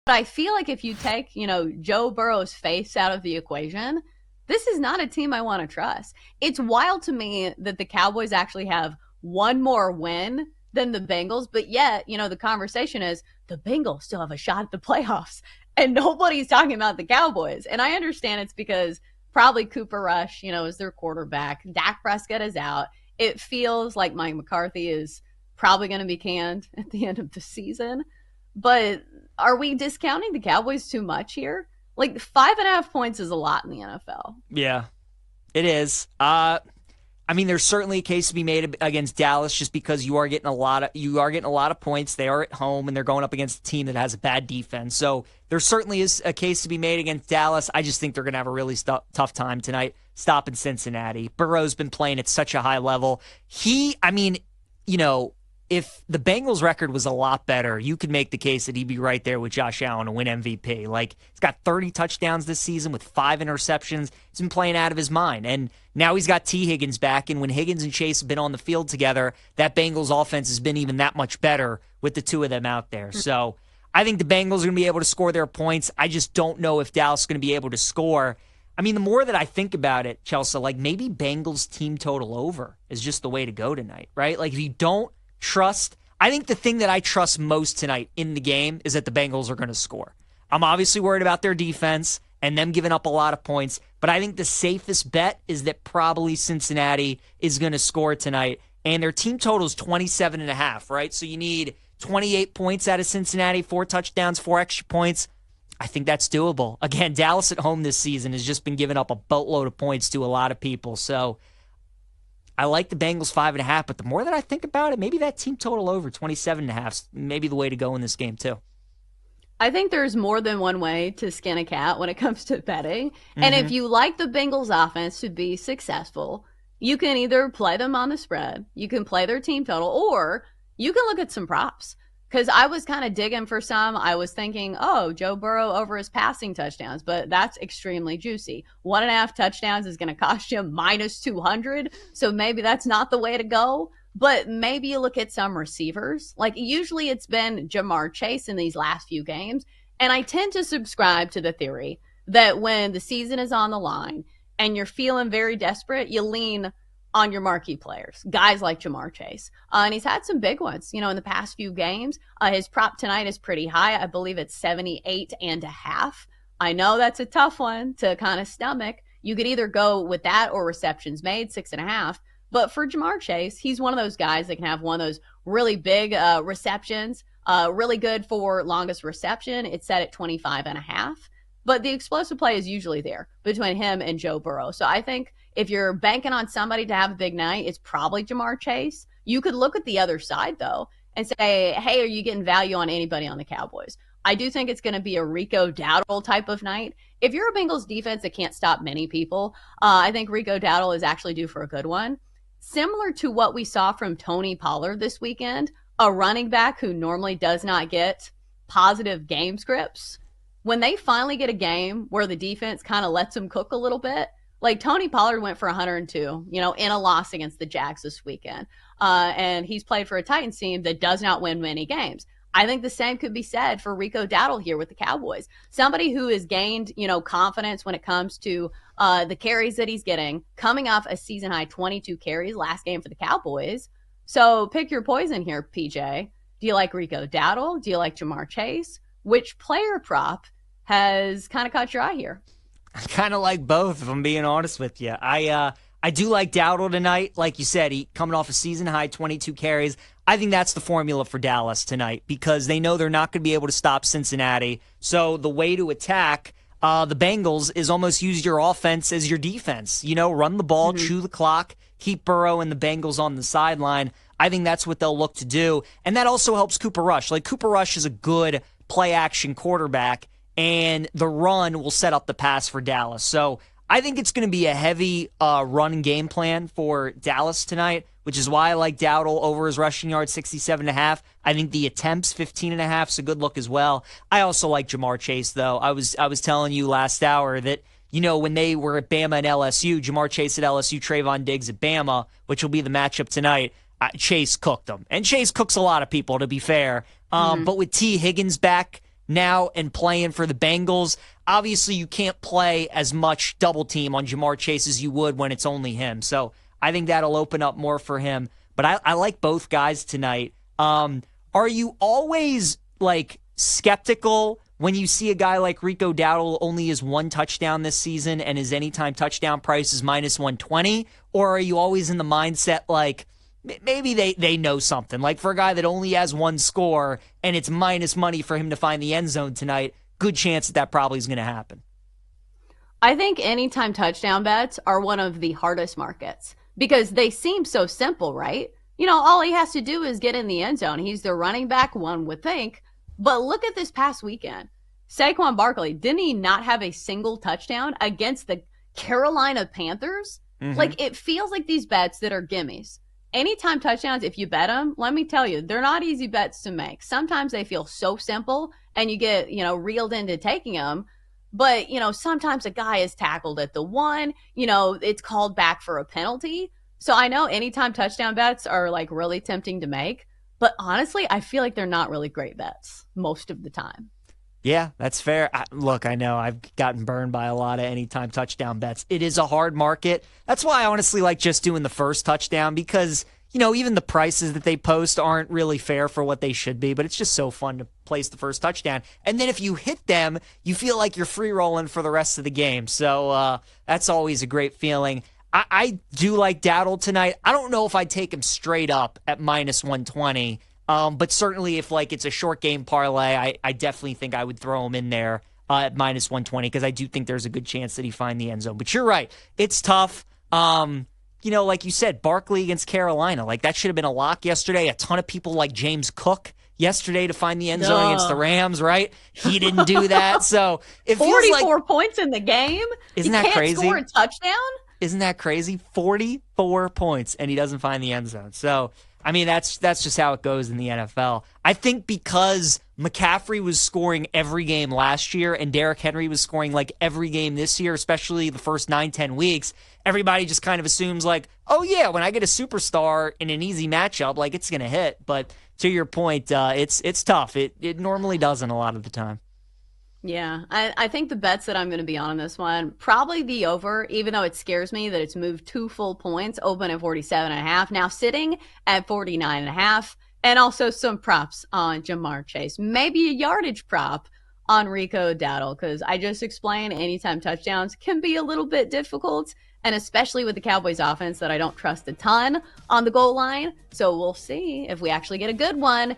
I feel like if you take, Joe Burrow's face out of the equation, this is not a team I want to trust. It's wild to me that the Cowboys actually have one more win than the Bengals, but yet, the conversation is the Bengals still have a shot at the playoffs, and nobody's talking about the Cowboys. And I understand it's because probably Cooper Rush, is their quarterback. Dak Prescott is out. It feels like Mike McCarthy is probably going to be canned at the end of the season. But are we discounting the Cowboys too much here? Like 5.5 points is a lot in the NFL. Yeah, it is. There's certainly a case to be made against Dallas just because you are getting a lot of points. They are at home and they're going up against a team that has a bad defense. So there certainly is a case to be made against Dallas. I just think they're going to have a really tough time tonight stopping Cincinnati. Burrow's been playing at such a high level. If the Bengals record was a lot better, you could make the case that he'd be right there with Josh Allen to win MVP. Like, he's got 30 touchdowns this season with 5 interceptions. He's been playing out of his mind. And now he's got T. Higgins back, and when Higgins and Chase have been on the field together, that Bengals offense has been even that much better with the two of them out there. So I think the Bengals are going to be able to score their points. I just don't know if Dallas is going to be able to score. The more that I think about it, Chelsa, like maybe Bengals team total over is just the way to go tonight, right? Like if you don't trust, I think the thing that I trust most tonight in the game is that the Bengals are going to score. I'm obviously worried about their defense and them giving up a lot of points, but I think the safest bet is that probably Cincinnati is going to score tonight, and their team total is 27.5, right? So you need 28 points out of Cincinnati, 4 touchdowns, 4 extra points. I think that's doable. Again, Dallas at home this season has just been giving up a boatload of points to a lot of people, so I like the Bengals 5.5, but the more that I think about it, maybe that team total over 27.5 is maybe the way to go in this game too. I think there's more than one way to skin a cat when it comes to betting. And if you like the Bengals offense to be successful, you can either play them on the spread, you can play their team total, or you can look at some props. Because I was kind of digging for some. I was thinking, Joe Burrow over his passing touchdowns, but that's extremely juicy. 1.5 touchdowns is going to cost you minus 200. So maybe that's not the way to go. But maybe you look at some receivers. Like usually it's been Jamar Chase in these last few games. And I tend to subscribe to the theory that when the season is on the line and you're feeling very desperate, you lean on your marquee players, guys like Jamar Chase. And he's had some big ones, in the past few games. His prop tonight is pretty high. I believe it's 78.5. I know that's a tough one to kind of stomach. You could either go with that or receptions made, 6.5. But for Jamar Chase, he's one of those guys that can have one of those really big receptions, really good for longest reception. It's set at 25.5. But the explosive play is usually there between him and Joe Burrow. So I think if you're banking on somebody to have a big night, it's probably Jamar Chase. You could look at the other side, though, and say, hey, are you getting value on anybody on the Cowboys? I do think it's going to be a Rico Dowdle type of night. If you're a Bengals defense that can't stop many people, I think Rico Dowdle is actually due for a good one. Similar to what we saw from Tony Pollard this weekend, a running back who normally does not get positive game scripts. When they finally get a game where the defense kind of lets them cook a little bit, like Tony Pollard went for 102, in a loss against the Jags this weekend. And he's played for a Titans team that does not win many games. I think the same could be said for Rico Dowdle here with the Cowboys. Somebody who has gained, confidence when it comes to the carries that he's getting, coming off a season-high 22 carries last game for the Cowboys. So pick your poison here, PJ. Do you like Rico Dowdle? Do you like Jamar Chase? Which player prop has kind of caught your eye here? I kind of like both, if I'm being honest with you. I do like Dowdle tonight. Like you said, he coming off a season-high 22 carries. I think that's the formula for Dallas tonight because they know they're not going to be able to stop Cincinnati. So the way to attack the Bengals is almost use your offense as your defense. Run the ball, chew the clock, keep Burrow and the Bengals on the sideline. I think that's what they'll look to do. And that also helps Cooper Rush. Like, Cooper Rush is a good play-action quarterback, and the run will set up the pass for Dallas. So I think it's going to be a heavy run game plan for Dallas tonight, which is why I like Dowdle over his rushing yard, 67.5. I think the attempts, 15.5, is a good look as well. I also like Jamar Chase, though. I was telling you last hour that, when they were at Bama and LSU, Jamar Chase at LSU, Trayvon Diggs at Bama, which will be the matchup tonight, Chase cooked them. And Chase cooks a lot of people, to be fair. But with T. Higgins back, now and playing for the Bengals. Obviously, you can't play as much double team on Jamar Chase as you would when it's only him. So I think that'll open up more for him. But I like both guys tonight. Are you always like skeptical when you see a guy like Rico Dowdle only has one touchdown this season and his anytime touchdown price is -120? Or are you always in the mindset like maybe they know something? Like for a guy that only has one score and it's minus money for him to find the end zone tonight, good chance that probably is going to happen. I think anytime touchdown bets are one of the hardest markets because they seem so simple, right? All he has to do is get in the end zone. He's the running back, one would think. But look at this past weekend. Saquon Barkley, didn't he not have a single touchdown against the Carolina Panthers? Like, it feels like these bets that are gimmies. Anytime touchdowns, if you bet them, let me tell you, they're not easy bets to make. Sometimes they feel so simple and you get, reeled into taking them. But, sometimes a guy is tackled at the one, it's called back for a penalty. So I know anytime touchdown bets are like really tempting to make. But honestly, I feel like they're not really great bets most of the time. Yeah, that's fair. Look, I know I've gotten burned by a lot of anytime touchdown bets. It is a hard market. That's why I honestly like just doing the first touchdown because, even the prices that they post aren't really fair for what they should be, but it's just so fun to place the first touchdown. And then if you hit them, you feel like you're free rolling for the rest of the game. So that's always a great feeling. I do like Dowdle tonight. I don't know if I'd take him straight up at -120. But certainly if it's a short game parlay, I definitely think I would throw him in there at -120 because I do think there's a good chance that he find the end zone. But you're right. It's tough. Like you said, Barkley against Carolina, that should have been a lock yesterday. A ton of people like James Cook yesterday to find the end zone against the Rams, right? He didn't do that. So it feels 44 points in the game? Isn't that crazy? Score a touchdown? Isn't that crazy? 44 points, and he doesn't find the end zone. So, I mean, that's just how it goes in the NFL. I think because McCaffrey was scoring every game last year and Derrick Henry was scoring every game this year, especially the first 9-10 weeks, everybody just kind of assumes oh yeah, when I get a superstar in an easy matchup, it's going to hit. But to your point, it's tough. It normally doesn't a lot of the time. Yeah, I think the bets that I'm going to be on this one, probably the over, even though it scares me that it's moved 2 full points, open at 47.5, now sitting at 49.5, and also some props on Jamar Chase. Maybe a yardage prop on Rico Dowdle, because I just explained anytime touchdowns can be a little bit difficult, and especially with the Cowboys offense that I don't trust a ton on the goal line. So we'll see if we actually get a good one.